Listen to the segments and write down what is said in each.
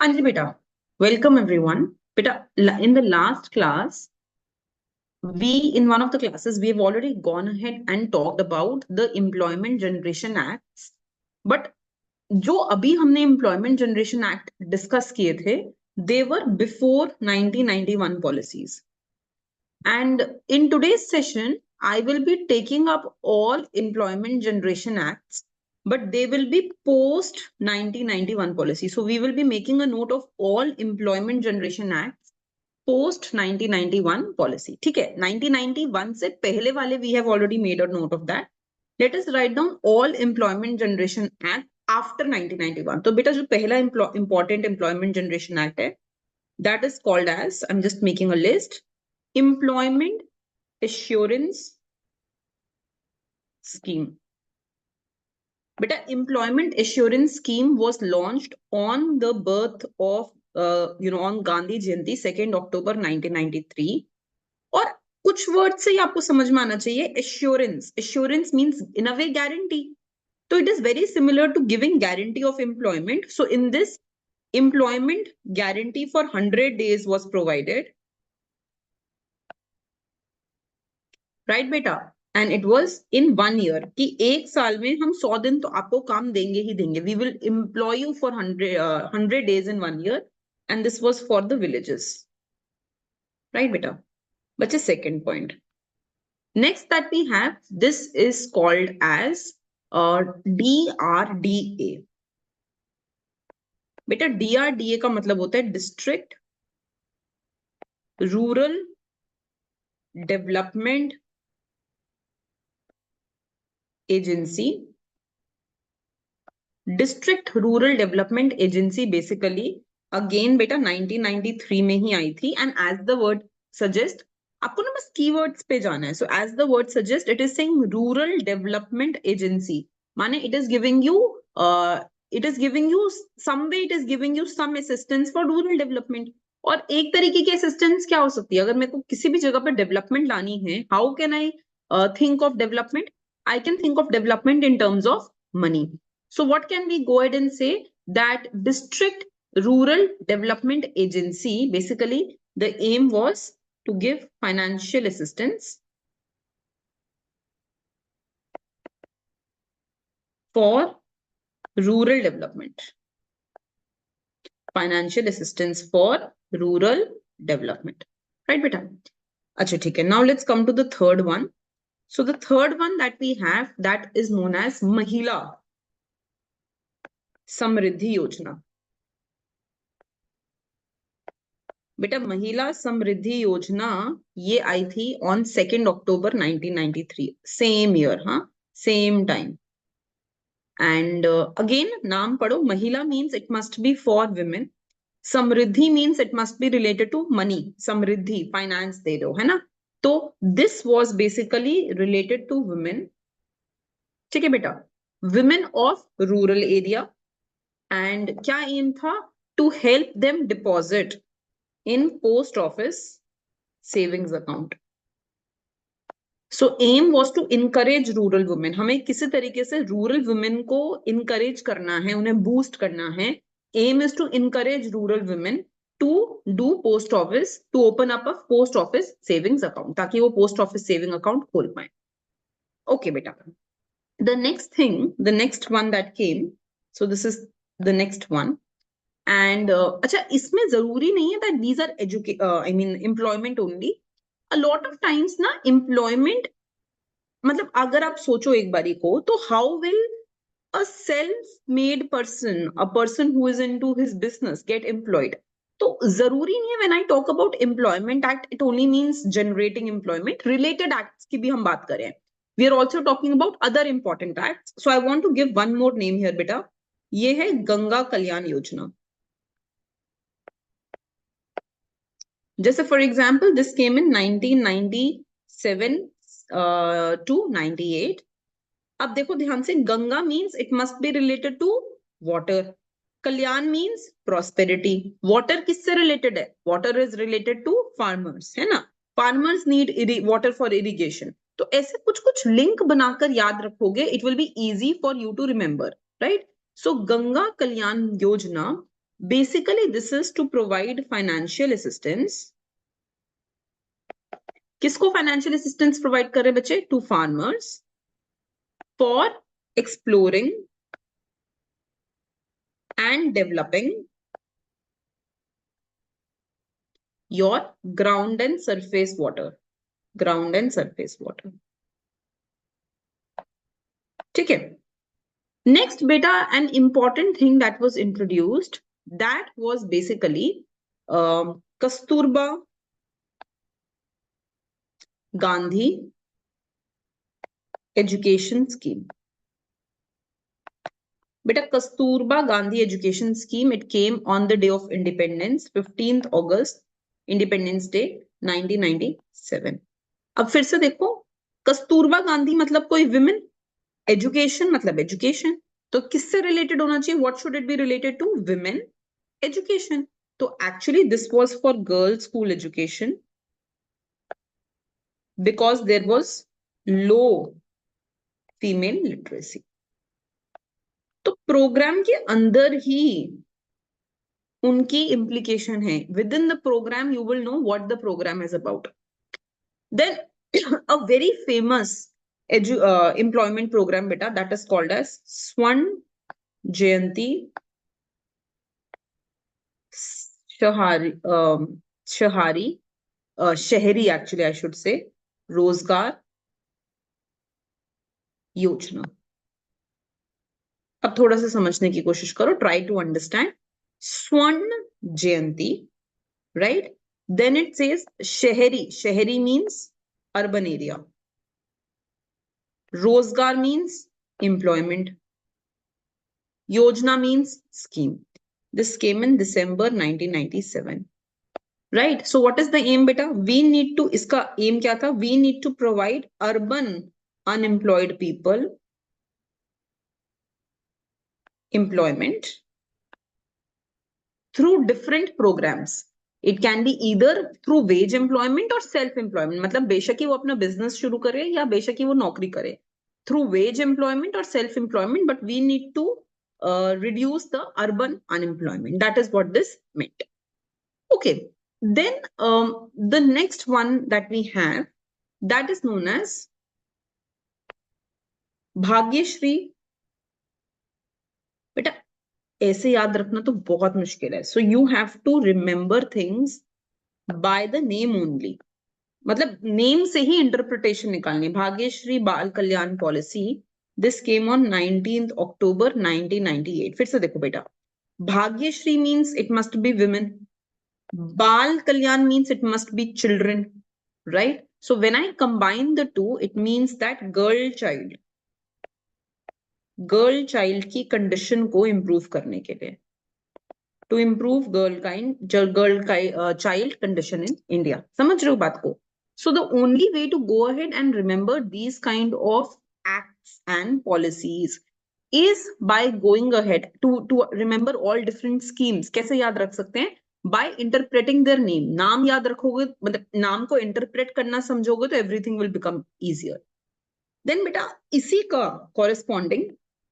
Anji beta, welcome everyone. Beta, in the last class, in one of the classes, we have already gone ahead and talked about the Employment Generation Acts. But जो अभी हमने Employment Generation Act discuss किए थे, they were before 1991 policies. And in today's session, I will be taking up all Employment Generation Acts, but they will be post 1991 policy. So we will be making a note of all Employment Generation Acts post 1991 policy. ठीक है, 1991 से पहले वाले we have already made a note of that. Let us write down all Employment Generation Act after 1991. तो बेटा जो पहला important Employment Generation Act है, that is called as, I'm just making a list, Employment Assurance Scheme. Beta, Employment Assurance Scheme was launched on the birth of, on Gandhi Jayanti, 2nd October 1993. और कुछ word से ही आपको समझ में आना चाहिए. Assurance means in a way guarantee. So it is very similar to giving guarantee of employment. So in this, employment guarantee for 100 days was provided. Right, beta? And it was in 1 year. कि एक साल में हम 100 दिन तो आपको काम देंगे ही देंगे. We will employ you for 100 days in 1 year. And this was for the villages. Right, beta? But a second point. Next that we have, this is called as DRDA. बेटा DRDA का मतलब होता है District Rural Development Agency. District Rural Development Agency basically again बेटा 1993 में ही आई थी. And as the word suggests, आपको ना बस keywords पे जाना है. So as the word suggests, it is saying Rural Development Agency. माने it is giving you some way, it is giving you some assistance for rural development. और एक तरीके की assistance क्या हो सकती है? अगर मेरे को किसी भी जगह पे development लानी है, how can I think of development? I can think of development in terms of money. So what can we go ahead and say? That District Rural Development Agency, basically the aim was to give financial assistance for rural development. Financial assistance for rural development. Right, beta? Acha, theek hai. Now let's come to the third one. So the third one that we have, that is known as Mahila Samriddhi Yojana. बेटा महिला समृद्धि योजना ये आई थी on 2nd October 1993. Same year, हाँ, same time. And again, नाम पढ़ो. महिला means it must be for women. Samriddhi means it must be related to money. Samriddhi finance दे दो, है ना? तो this was basically related to women. ठीक है बेटा? Women of rural area. And क्या aim था? To help them deposit in post office savings account. So aim was to encourage rural women. हमें किसी तरीके से rural women को encourage करना है, उन्हें boost करना है. Aim is to encourage rural women to do post office, to open up a post office savings account, ताकि वो post office saving account खोल पाए. Okay, बेटा. The next thing, the next one that came, so this is the next one. And अच्छा इसमें जरूरी नहीं है that these are employment only. A lot of times ना employment, मतलब अगर आप सोचो एक बारी को, तो how will a self-made person, a person who is into his business, get employed? तो जरूरी नहीं है when I talk about employment act, it only means generating employment. Related acts की भी हम बात करें. We are also talking about other important acts. So I want to give one more name here, बेटा. ये है Ganga Kalyan Yojana. Just for example, this came in 1997 to 98. अब देखो ध्यान से, Ganga means it must be related to water. Kalyan means prosperity. Water किससे related है? Water is related to farmers, है ना? Farmers need water for irrigation. तो ऐसे कुछ कुछ लिंक बनाकर याद रखोगे, it will be easy for you to remember, right? So Ganga Kalyan Yojana Basically this is to provide financial assistance. किसको financial assistance provide कर रहे बच्चे? To farmers for exploring and developing your ground and surface water. Ground and surface water. ठीक है. Next, beta, an important thing that was introduced, that was basically Kasturba Gandhi Education Scheme. Beta, Kasturba Gandhi Education Scheme, it came on the day of independence, 15th August, Independence Day, 1997. अब फिर से देखो, कस्तूरबा गांधी मतलब कोई women, education मतलब education, तो किससे related होना चाहिए? What should it be related to? Women education. तो actually this was for girls school education because there was low female literacy. तो प्रोग्राम के अंदर ही उनकी इम्प्लीकेशन है. Within the program you will know what the program is about. Then a very famous employment program, beta, that is called as Swarn Jayanti Shahari, actually I should say, Rozgar Yojana. अब थोड़ा सा समझने की कोशिश करो. Try to understand. Swarn Jayanti, right? Then it says Shahari. Shahari means urban area. Rozgar means employment. Yojana means scheme. This came in December 1997. Right? So what is the aim, beta? We need to, iska aim kya tha? We need to provide urban unemployed people employment through different programs. It can be either through wage employment or self employment. मतलब बेशक ही वो अपना business शुरू करे या बेशक ही वो नौकरी करे. Through wage employment or self employment, but we need to reduce the urban unemployment. That is what this meant. Okay. Then the next one that we have, that is known as Bhagyashree. बेटा ऐसे याद रखना तो बहुत मुश्किल है. So you have to remember things by the name only. मतलब name से ही इंटरप्रिटेशन निकालनी. Bhagyashree Bal Kalyan policy, this came on 19th October 1998. फिर से देखो बेटा, Bhagyashree means it must be women, Bal kalyan means it must be children, right? So when I combine the two, it means that girl child की condition को improve करने के लिए, to improve girl child condition in India. समझ रहे हो बात को? So the only way to go ahead and remember these kind of acts and policies is by going ahead to remember all different schemes. कैसे याद रख सकते हैं? By interpreting their name. नाम याद रखोगे, मतलब नाम को interpret करना समझोगे तो everything will become easier. Then बेटा इसी का corresponding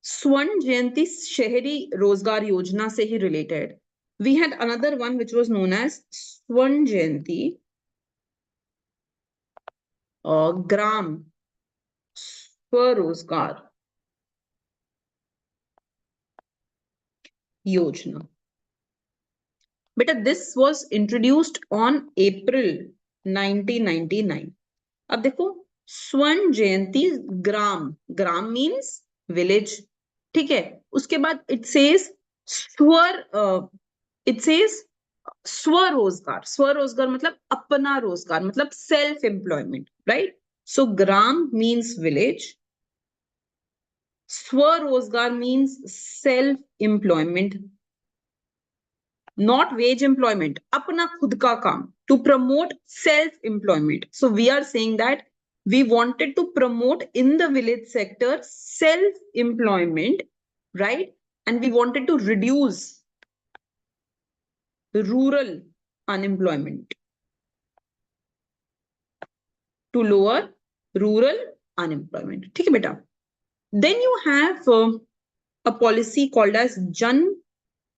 स्वर्ण जयंती शहरी रोजगार योजना से ही related, we had another one which was known as स्वर्ण जयंती ग्राम स्वरोजगार योजना. Beta, this was introduced on April 1999. अब देखो स्वर्ण जयंती ग्राम मीन्स विलेज. ठीक है. उसके बाद it says स्वरोजगार मतलब अपना रोजगार, मतलब सेल्फ एम्प्लॉयमेंट, राइट? सो ग्राम मीन्स विलेज, स्वरोजगार means self employment, not wage employment, अपना खुद का काम, to promote self employment. So we are saying that we wanted to promote in the village sector self employment, right? And we wanted to reduce rural unemployment, to lower rural unemployment. ठीक है बेटा. Then you have a policy called as Jan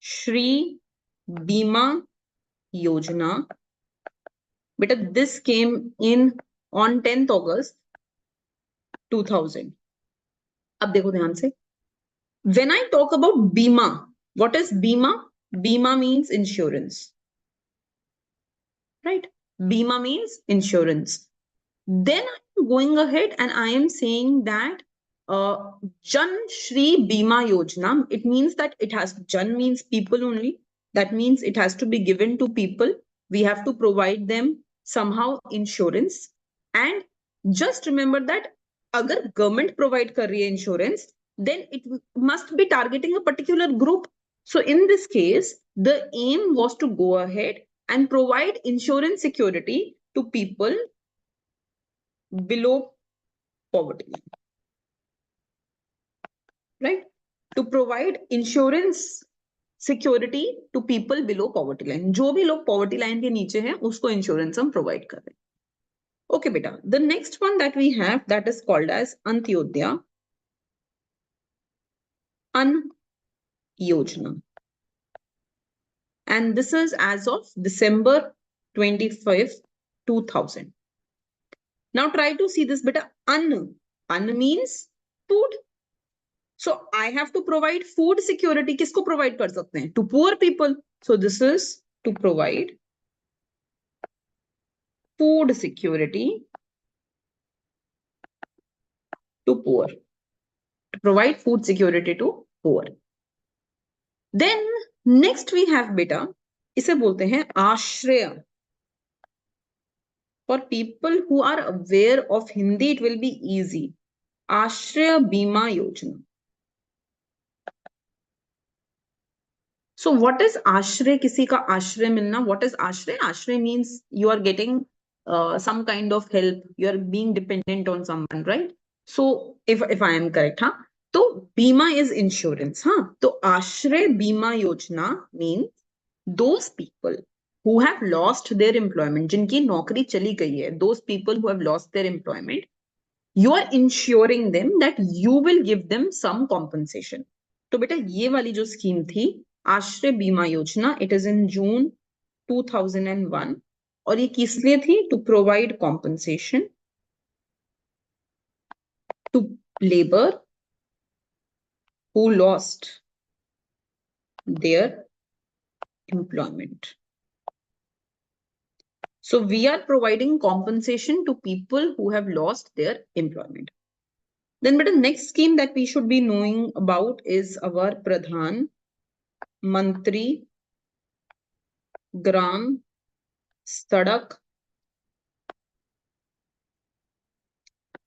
Shri बीमा योजना, बेटा this came in on 10th August 2000. अब देखो ध्यान से, when I talk about बीमा, what is बीमा? बीमा means insurance, right? बीमा means insurance. Then I'm going ahead and I am saying that uh, Jan Shri Bima Yojana, it means that it has, Jan means people only. That means it has to be given to people. We have to provide them somehow insurance. And just remember that agar government provide kar rahi hai insurance, then it must be targeting a particular group. So in this case, the aim was to go ahead and provide insurance security to people below poverty line, right? To provide insurance security to people below poverty line. जो भी लोग poverty line के नीचे हैं, उसको insurance हम provide कर रहे हैं. Okay, बेटा. The next one that we have, that is called as Antyodaya Ann Yojana. And this is as of December 25th, 2000. Now try to see this, beta. Ann. Ann means food. So I have to provide food security. किसको provide कर सकते हैं? To poor people. So this is to provide food security to poor. To provide food security to poor. Then next we have beta. इसे बोलते हैं आश्रय. For people who are aware of Hindi, it will be easy. आश्रय बीमा योजना. So what is आश्रय? किसी का आश्रय मिलना. What is आश्रय? आश्रय means you are getting some kind of help. You are being dependent on someone, right? So if I am correct, हाँ, तो बीमा is insurance, हाँ. तो आश्रय बीमा योजना means those people who have lost their employment, जिनकी नौकरी चली गई है, those people who have lost their employment, you are ensuring them that you will give them some compensation. तो बेटा ये वाली जो स्कीम थी आश्रय बीमा योजना, it is in June 2001 और ये किस लिए थी? To provide compensation to labor who lost their employment. So we are providing compensation to people who have lost their employment. Then but the next scheme that we should be knowing about is our Pradhan Mantri Gram Sadak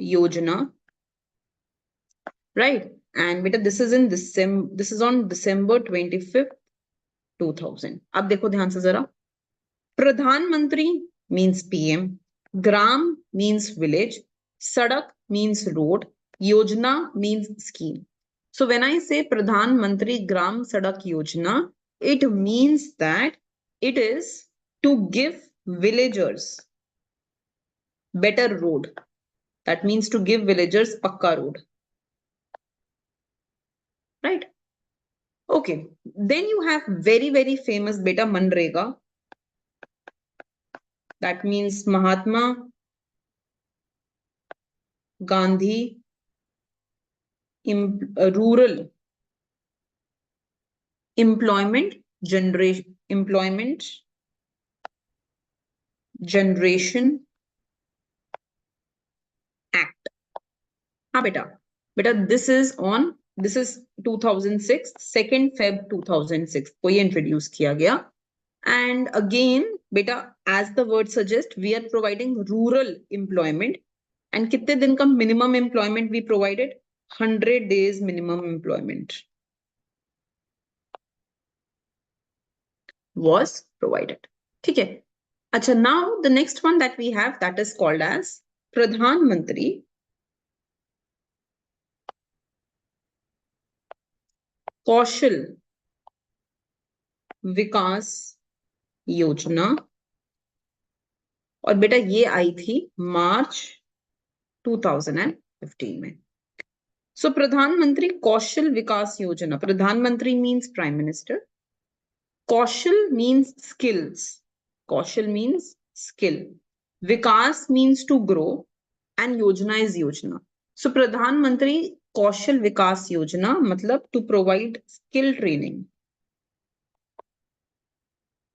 Yojana, right? And beta this is in December, this is on December 25th, 2000. अब देखो ध्यान से जरा. Pradhanmantri means PM, Gram means village, Sadak means road, Yojana means scheme. So when I say Pradhan Mantri Gram Sadak Yojana, it means that it is to give villagers better road. That means to give villagers pakka road. Right? Okay. Then you have very, very famous beta MGNREGA. That means Mahatma Gandhi Rural Employment Generation Act. हाँ बेटा this is 2006, 2nd Feb 2006 को ये introduce किया गया. And again बेटा as the word suggests, we are providing rural employment. And कितने दिन का minimum employment we provided? 100 days minimum employment was provided. ठीक है. अच्छा, now the next one that we have, that is called as Pradhan Mantri कौशल विकास योजना. और बेटा ये आई थी मार्च 2015 में. सो प्रधानमंत्री कौशल विकास योजना, प्रधानमंत्री मीन्स प्राइम मिनिस्टर, कौशल मीन्स स्किल्स, कौशल मीन्स स्किल, विकास मीन्स टू ग्रो, एंड योजना इज योजना. सो प्रधानमंत्री कौशल विकास योजना मतलब to provide skill training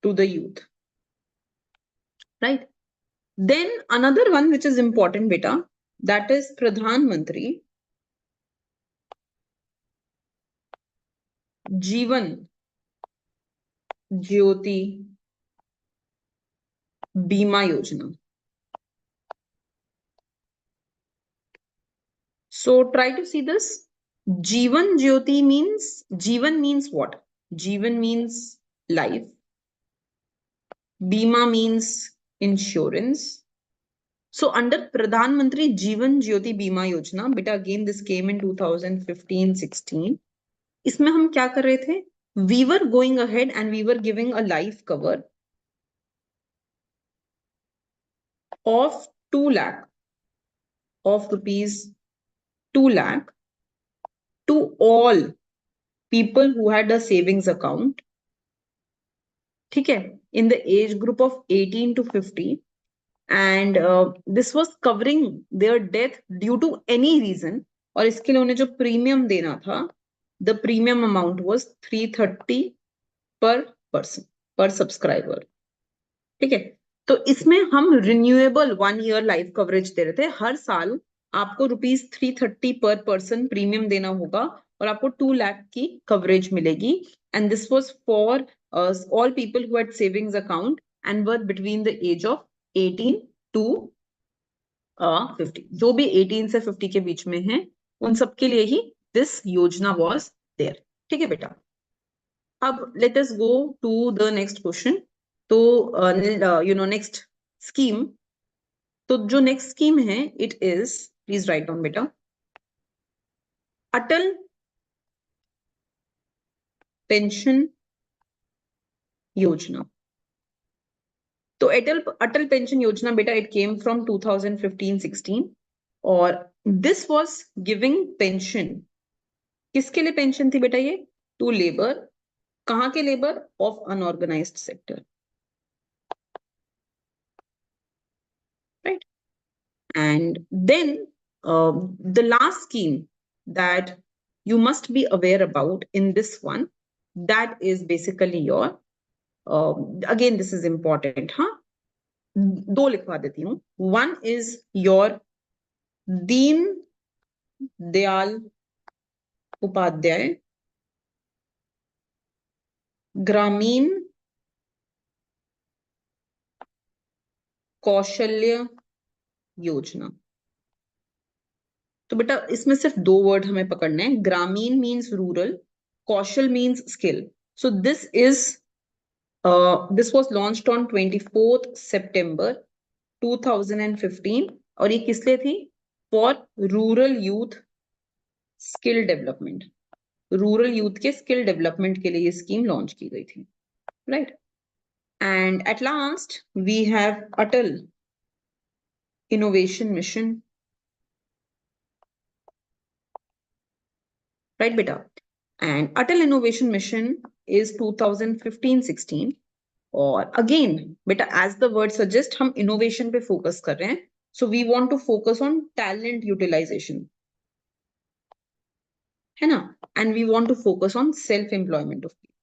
to the youth, right? Then another one which is important, beta, that is Pradhan Mantri Jeevan Jyoti Bima Yojana. So try to see this. Jeevan Jyoti means, Jeevan means what? Jeevan means life. Bima means insurance. So under Pradhan Mantri Jeevan Jyoti Bima Yojana, beta, again this came in 2015-16. इसमें हम क्या कर रहे थे? We were going ahead and we were giving a life cover of 2 lakh of rupees 2 lakh to all people who had a savings account, ठीक है, in the age group of 18 to 50, and this was covering their death due to any reason. और इसके लिए उन्हें जो premium देना था, the premium amount was 330 per person, per subscriber. ठीक है, तो इसमें हम रिन्यूएबल 1 ईयर लाइफ कवरेज दे रहे थे. हर साल आपको ₹330 पर पर्सन प्रीमियम देना होगा और आपको 2 लाख की कवरेज मिलेगी. And this was for all people who had savings account and were between the age of 18 to 50. जो भी 18 से 50 के बीच में है उन सबके लिए ही दिस योजना वाज देयर. ठीक है बेटा. अब let us go to the next question. तो नेक्स्ट स्कीम. तो जो नेक्स्ट स्कीम है it is, please write down बेटा, अटल पेंशन योजना. तो अटल पेंशन योजना बेटा, इट केम फ्रॉम 2015-16 और दिस वाज गिविंग पेंशन. किसके लिए पेंशन थी बेटा? ये टू लेबर. कहाँ के labour? Of unorganised sector, right? And then the last scheme that you must be aware about in this one, that is basically your again this is important, हाँ, दो लिखवा देती हूँ. One is your Deen Dayal Upadhyay ग्रामीण कौशल्य योजना. तो बेटा इसमें सिर्फ 2 वर्ड हमें पकड़ने हैं. ग्रामीण means rural, Kaushal means skill. So this was launched on 24th September 2015 और ये किस लिए थी? For rural youth skill development. Rural youth के स्किल डेवलपमेंट के लिए ये स्कीम लॉन्च की गई थी, right? And at last we have Atal innovation mission, right beta? And Atal Innovation Mission is 2015-16 और again beta as the word suggests हम innovation पे focus कर रहे हैं. So we want to focus on talent utilization, है ना? And we want to focus on self employment of people.